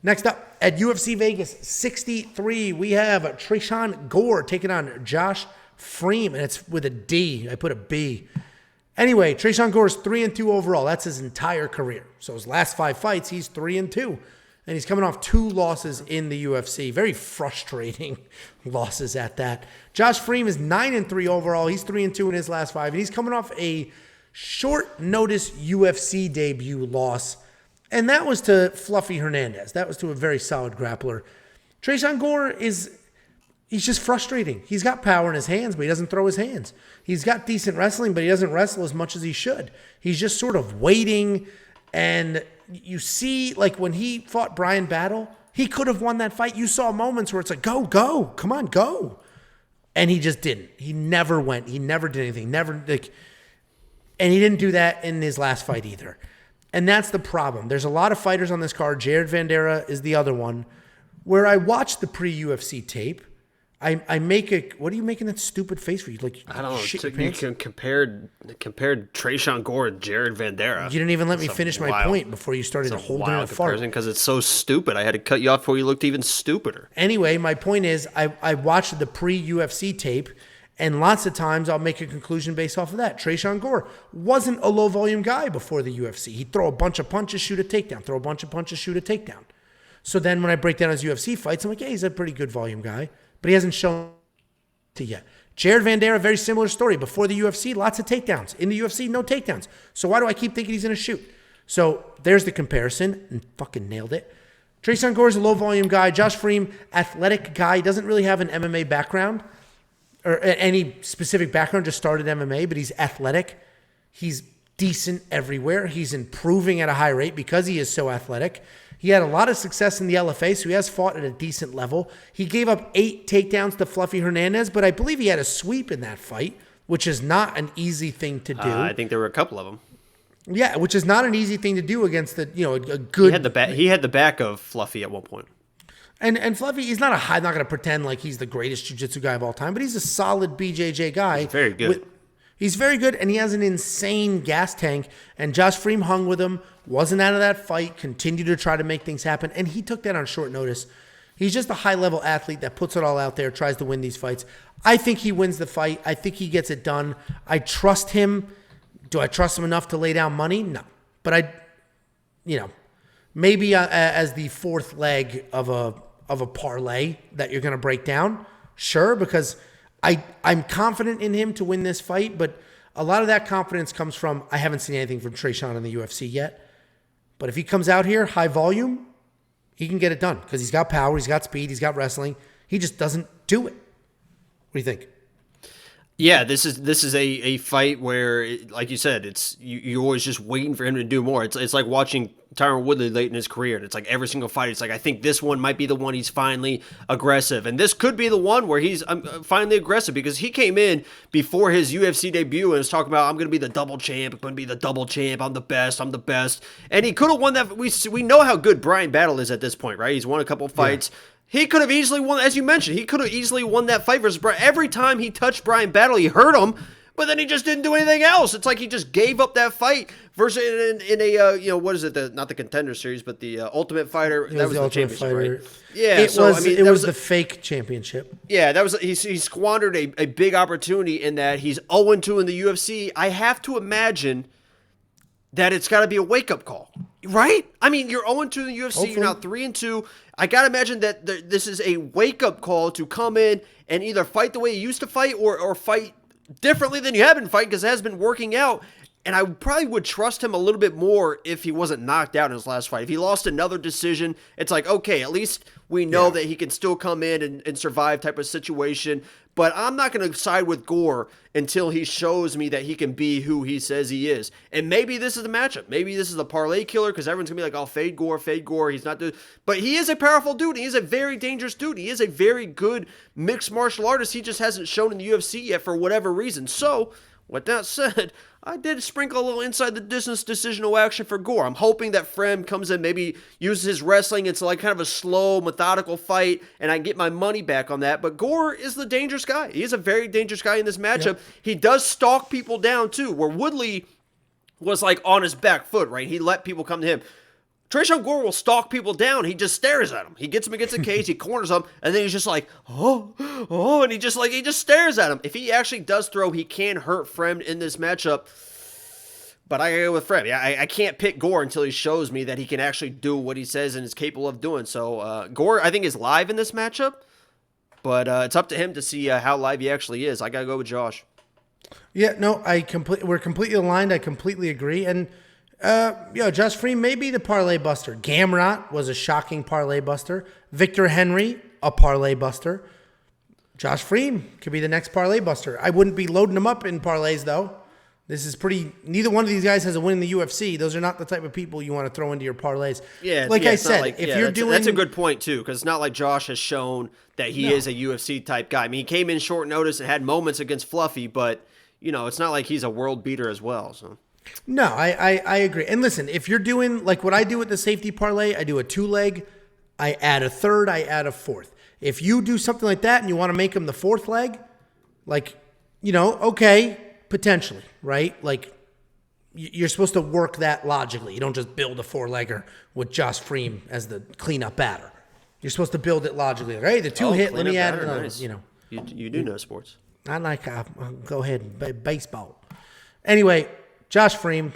Next up, at UFC Vegas 63, we have Tresean Gore taking on Josh Fremd, and it's with a D. I put a B. Anyway, Tresean Gore is 3-2 overall. That's his entire career. So his last 5 fights, he's 3-2. And he's coming off 2 losses in the UFC. Very frustrating losses at that. Josh Fremd is 9-3 overall. He's 3-2 in his last 5. And he's coming off a short notice UFC debut loss. And that was to Fluffy Hernandez. That was to a very solid grappler. Tresean Gore he's just frustrating. He's got power in his hands, but he doesn't throw his hands. He's got decent wrestling, but he doesn't wrestle as much as he should. He's just sort of waiting. And you see, like when he fought Brian Battle, he could have won that fight. You saw moments where it's like, go, come on, go. And he just didn't. He never went. He never did anything. And he didn't do that in his last fight either. And that's the problem. There's a lot of fighters on this card. Jared Vanderaa is the other one, where I watched the pre-UFC tape. I make a, what are you making that stupid face for? You like, I don't know. Shit You compared Tresean Gore and Jared Vanderaa. You didn't even let me finish my point before you started holding a fart. Because it's so stupid. I had to cut you off before you looked even stupider. Anyway, my point is I watched the pre-UFC tape, and lots of times I'll make a conclusion based off of that. Tresean Gore wasn't a low-volume guy before the UFC. He'd throw a bunch of punches, shoot a takedown. Throw a bunch of punches, shoot a takedown. So then when I break down his UFC fights, I'm like, yeah, he's a pretty good volume guy. But he hasn't shown it yet. Jared Vanderaa, very similar story. Before the UFC, lots of takedowns. In the UFC, no takedowns. So why do I keep thinking he's going to shoot? So there's the comparison, and fucking nailed it. Tresean Gore is a low-volume guy. Josh Fremd, athletic guy. Doesn't really have an MMA background or any specific background, just started MMA, but he's athletic. He's decent everywhere. He's improving at a high rate because he is so athletic. He had a lot of success in the LFA, so he has fought at a decent level. He gave up 8 takedowns to Fluffy Hernandez, but I believe he had a sweep in that fight, which is not an easy thing to do. I think there were a couple of them. Yeah, which is not an easy thing to do against a good. He had the back of Fluffy at one point. And Fluffy, he's not I'm not going to pretend like he's the greatest jiu-jitsu guy of all time, but he's a solid BJJ guy. He's very good. He's very good, and he has an insane gas tank. And Josh Fremd hung with him, wasn't out of that fight, continued to try to make things happen, and he took that on short notice. He's just a high-level athlete that puts it all out there, tries to win these fights. I think he wins the fight. I think he gets it done. I trust him. Do I trust him enough to lay down money? No. But maybe as the 4th leg of a parlay that you're going to break down, sure, because I'm confident in him to win this fight, but a lot of that confidence comes from I haven't seen anything from Tresean in the UFC yet. But if he comes out here high volume, he can get it done because he's got power, he's got speed, he's got wrestling. He just doesn't do it. What do you think? Yeah, this is a fight where, like you said, it's you're always just waiting for him to do more. It's like watching Tyron Woodley late in his career. And it's like every single fight, it's like I think this one might be the one he's finally aggressive, and this could be the one where he's finally aggressive because he came in before his UFC debut and was talking about I'm going to be the double champ, I'm going to be the double champ, I'm the best, and he could have won that. We know how good Brian Battle is at this point, right? He's won a couple fights. Yeah. He could have easily won, as you mentioned, he could have easily won that fight versus Brian. Every time he touched Brian Battle, he hurt him, but then he just didn't do anything else. It's like he just gave up that fight versus in a what is it? Not the Contender Series, but the Ultimate Fighter. That was the championship, Fighter. Right? Yeah, it was the fake championship. Yeah, that was he squandered a big opportunity in that he's 0-2 in the UFC. I have to imagine that it's got to be a wake-up call, right? I mean, you're 0-2 in the UFC, hopefully. You're now 3-2. I got to imagine that this is a wake-up call to come in and either fight the way you used to fight or fight differently than you have been fighting because it has been working out. And I probably would trust him a little bit more if he wasn't knocked out in his last fight. If he lost another decision, it's like, okay, at least we know that he can still come in and survive type of situation. But I'm not going to side with Gore until he shows me that he can be who he says he is. And maybe this is the matchup. Maybe this is the parlay killer because everyone's going to be like, oh, fade Gore. He's not but he is a powerful dude. He is a very dangerous dude. He is a very good mixed martial artist. He just hasn't shown in the UFC yet for whatever reason. So, with that said, I did sprinkle a little inside the distance decisional action for Gore. I'm hoping that Fremd comes in, maybe uses his wrestling into like kind of a slow, methodical fight, and I get my money back on that. But Gore is the dangerous guy. He is a very dangerous guy in this matchup. Yep. He does stalk people down too, where Woodley was like on his back foot, right? He let people come to him. Tresean Gore will stalk people down. He just stares at them. He gets them against a cage. He corners them, and then he's just like, oh, and he just stares at him. If he actually does throw, he can hurt Fremd in this matchup. But I gotta go with Fremd. Yeah, I can't pick Gore until he shows me that he can actually do what he says and is capable of doing. So Gore, I think, is live in this matchup, but it's up to him to see how live he actually is. I gotta go with Josh. Yeah, no, we're completely aligned. I completely agree. And Josh Fremd may be the parlay buster. Gamrot was a shocking parlay buster. Victor Henry, a parlay buster. Josh Fremd could be the next parlay buster. I wouldn't be loading him up in parlays, though. This is neither one of these guys has a win in the UFC. Those are not the type of people you want to throw into your parlays. Yeah, like I said, that's a good point, too, because it's not like Josh has shown that he is a UFC type guy. I mean, he came in short notice and had moments against Fluffy, but, it's not like he's a world beater as well, so. No, I agree. And listen, if you're doing like what I do with the safety parlay, I do a 2-leg, I add a third, I add a fourth. If you do something like that and you want to make them the fourth leg, like, okay, potentially, right? Like, you're supposed to work that logically. You don't just build a 4-legger with Josh Fremd as the cleanup batter. You're supposed to build it logically. Like, hey, the 2 hit, let me add another. Nice. You do know sports. I like go ahead and baseball. Anyway. Josh Fremd,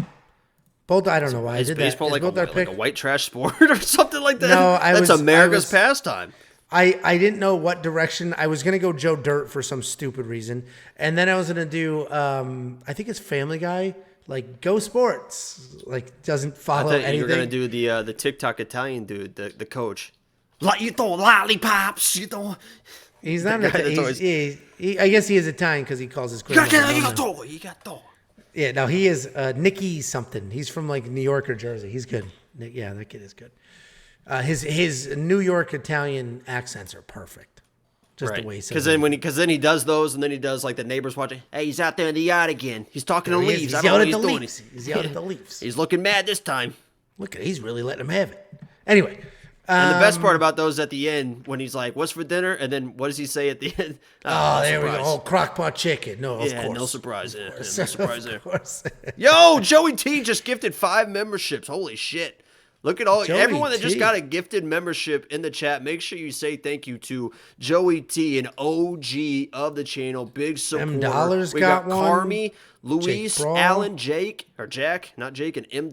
both. I don't know why I did that. Is baseball like a white trash sport or something like that? No, that's America's pastime. I didn't know what direction. I was gonna go Joe Dirt for some stupid reason, and then I was gonna do. I think it's Family Guy, like Go Sports, like doesn't follow anything. You were gonna do the TikTok Italian dude, the coach. Like you throw lollipops, you throw. He's not. I guess he is Italian because he calls his. You got to. Yeah, no, he is Nicky something. He's from like New York or Jersey. He's good. Yeah, that kid is good. His New York Italian accents are perfect. Just the way he says. Because then he does those, and then he does like the neighbors watching. Hey, he's out there in the yard again. He's talking to leaves. He's yelling at the Leafs. He's yelling at the Leafs. He's looking mad this time. Look at, he's really letting him have it. Anyway. And the best part about those at the end, when he's like, "What's for dinner?" and then what does he say at the end? There we go. Oh, crock-pot chicken. No, of course. No surprise. No surprise there. Course. Yo, Joey T just gifted 5 memberships. Holy shit. Look at everyone that just got a gifted membership in the chat. Make sure you say thank you to Joey T, an OG of the channel. Big supporter. $M we got one. Carmi, Luis, Jake Alan, Jack, not Jake, and $M.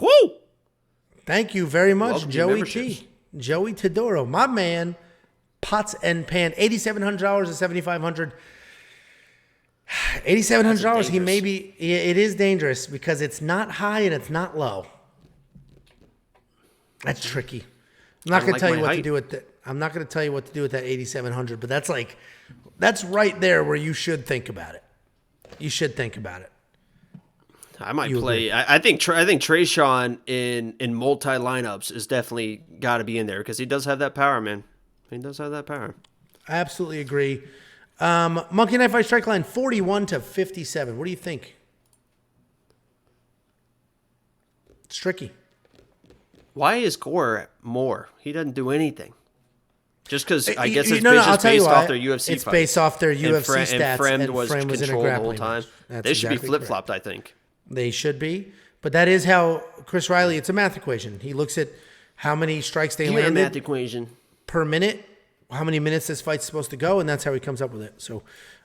Whoo! Thank you very much, Welcome Joey T. Joey Todoro, my man. Pots and Pan, $8,700 to $7,500. $8,700. He may be. It is dangerous because it's not high and it's not low. That's tricky. I'm not going to tell you what to do with that. I'm not going to tell you what to do with that $8,700. But that's right there where you should think about it. You should think about it. I might play. I think Tresean in multi lineups is definitely got to be in there because he does have that power, man. He does have that power. I absolutely agree. Monkey Knife Fight strike line 41 to 57. What do you think? It's tricky. Why is Gore more? He doesn't do anything. Just because I guess it's based off their UFC It's fights. based off their UFC stats. And Fremd was in a controlled the whole grappling time. match. They should be flip-flopped, I think. They should be. But that is how Chris Riley, it's a math equation. He looks at how many strikes they landed math equation. per minute, how many minutes this fight's supposed to go, and that's how he comes up with it. So,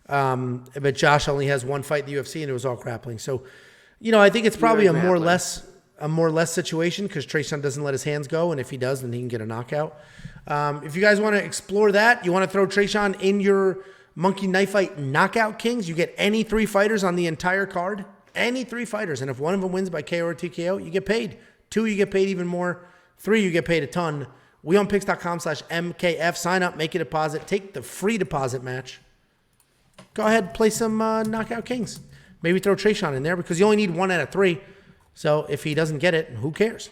but Josh only has one fight in the UFC, and it was all grappling. So, I think it's probably a more or less situation because Tresean doesn't let his hands go, and if he does, then he can get a knockout. If you guys want to explore that, you want to throw Tresean in your Monkey Knife Fight Knockout Kings, you get any 3 fighters on the entire card, any 3 fighters, and if one of them wins by KO or TKO, you get paid. 2, you get paid even more. 3, you get paid a ton. WeOwnPicks.com/MKF. Sign up, make a deposit, take the free deposit match. Go ahead, play some Knockout Kings. Maybe throw Tresean in there because you only need 1 out of 3. So if he doesn't get it, who cares?